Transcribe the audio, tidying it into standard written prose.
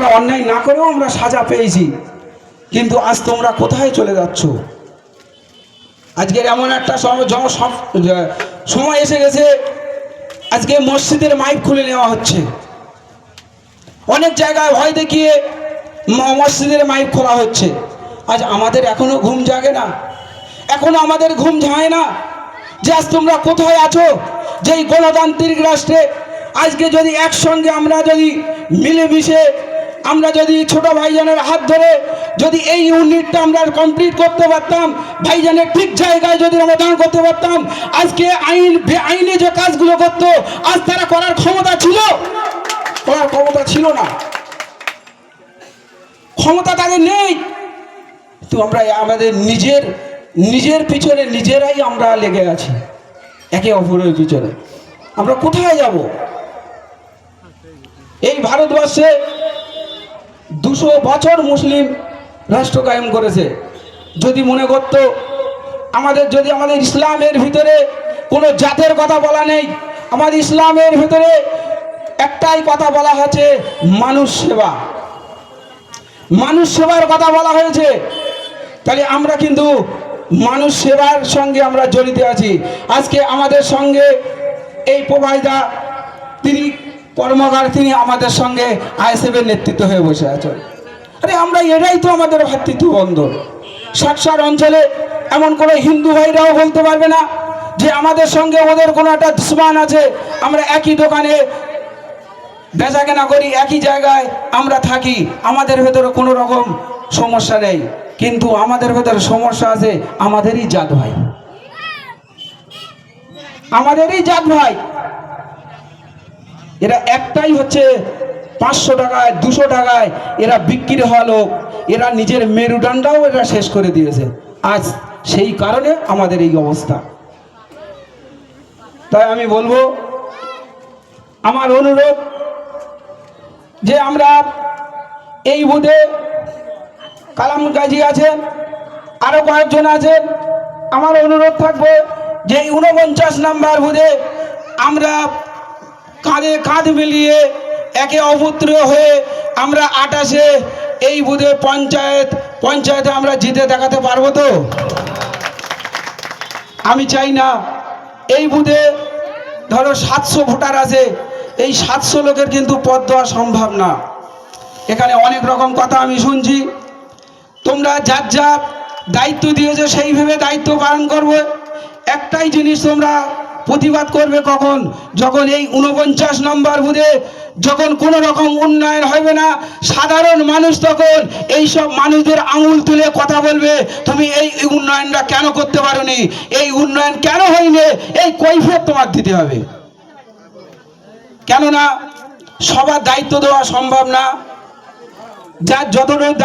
আমরা অন্যায় না করেও আমরা সাজা পেয়েছি, কিন্তু আজ তোমরা কোথায় চলে যাচ্ছ? আজকের এমন একটা সময় এসে গেছে, আজকে মসজিদের মাইক খুলে নেওয়া হচ্ছে। অনেক জায়গায় ভয় দেখিয়ে মসজিদের মাইক খোলা হচ্ছে। আজ আমাদের এখনো ঘুম জাগে না, এখনো আমাদের ঘুম যায় না যে আজ তোমরা কোথায় আছো? যে এই গণতান্ত্রিক রাষ্ট্রে আজকে যদি একসঙ্গে আমরা যদি মিলেমিশে আমরা যদি ছোট ভাইজানের হাত ধরে যদি এই ইউনিটটা আমরা কমপ্লিট করতে পারতাম, ভাইজানের ঠিক জায়গায় যদি আমরা দান করতে পারতাম, আজকে আইনে যে কাজগুলো করতো আজ তারা করার ক্ষমতা ছিল? করার ক্ষমতা ছিল না, ক্ষমতা তাদের নেই। তো আমরা আমাদের নিজের পিছনে নিজেরাই আমরা লেগে আছি, একে অপরের পিছনে। আমরা কোথায় যাব? এই ভারতবর্ষে 200 বছর মুসলিম রাষ্ট্র কায়েম করেছে। যদি মনে করতো আমাদের ইসলামের ভিতরে কোনো জাতের কথা বলা নেই, আমাদের ইসলামের ভিতরে একটাই কথা বলা হয়েছে, মানুষ সেবা, মানুষ সেবার কথা বলা হয়েছে। তাহলে আমরা কিন্তু মানুষ সেবার সঙ্গে আমরা জড়িত আছি। আজকে আমাদের সঙ্গে এই প্রভাইদা তিনি কর্মকার, তিনি আমাদের সঙ্গে আইএসএফের নেতৃত্ব হয়ে বসে আছেন। আরে আমরা এটাই তো আমাদের ভ্রাতৃত্ব বন্ধন। সাকসার অঞ্চলে এমন কোনো হিন্দু ভাইরাও বলতে পারবে না যে আমাদের সঙ্গে ওদের কোনো একটা দুশ্মন আছে। আমরা একই দোকানে বেচা কেনা করি, একই জায়গায় আমরা থাকি, আমাদের ভেতরে কোনো রকম সমস্যা নেই। কিন্তু আমাদের ভেতরে সমস্যা আছে আমাদেরই জাত ভাই, আমাদেরই জাত ভাই। এরা একটাই হচ্ছে 500 টাকায় 200 টাকায় এরা বিক্রি হওয়া লোক, এরা নিজের মেরুদণ্ডটাও এরা শেষ করে দিয়েছে। আজ সেই কারণে আমাদের এই অবস্থা। তাই আমি বলবো, আমার অনুরোধ যে আমরা এই বুথে কালাম গাজী আছেন, আরো কয়েকজন আছেন, আমার অনুরোধ থাকবে যে 49 নাম্বার বুথে আমরা কাঁধে কাঁধ মিলিয়ে একে অপুত্র হয়ে আমরা 28-এ এই বুথে পঞ্চায়েতে আমরা জিতে দেখাতে পারবো তো? আমি চাই না এই বুথে ধরো 700 ভোটার আছে, এই 700 লোকের কিন্তু পদ দেওয়া সম্ভব না। এখানে অনেক রকম কথা আমি শুনছি। তোমরা যার যা দায়িত্ব দিয়েছো সেইভাবে দায়িত্ব পালন করবে। একটাই জিনিস তোমরা প্রতিবাদ করবে কখন? যখন এই 49 নম্বর বুথে যখন কোনো রকম উন্নয়ন হবে না, সাধারণ মানুষ তখন এই সব মানুষদের আঙুল তুলে কথা বলবে, তুমি এই উন্নয়নটা কেন করতে পারোনি, এই উন্নয়ন কেন হয়নি, এই কৈফিয়ত তোমার দিতে হবে। কেননা সবার দায়িত্ব দেওয়া সম্ভব না, যার যতটুকু দায়িত্ব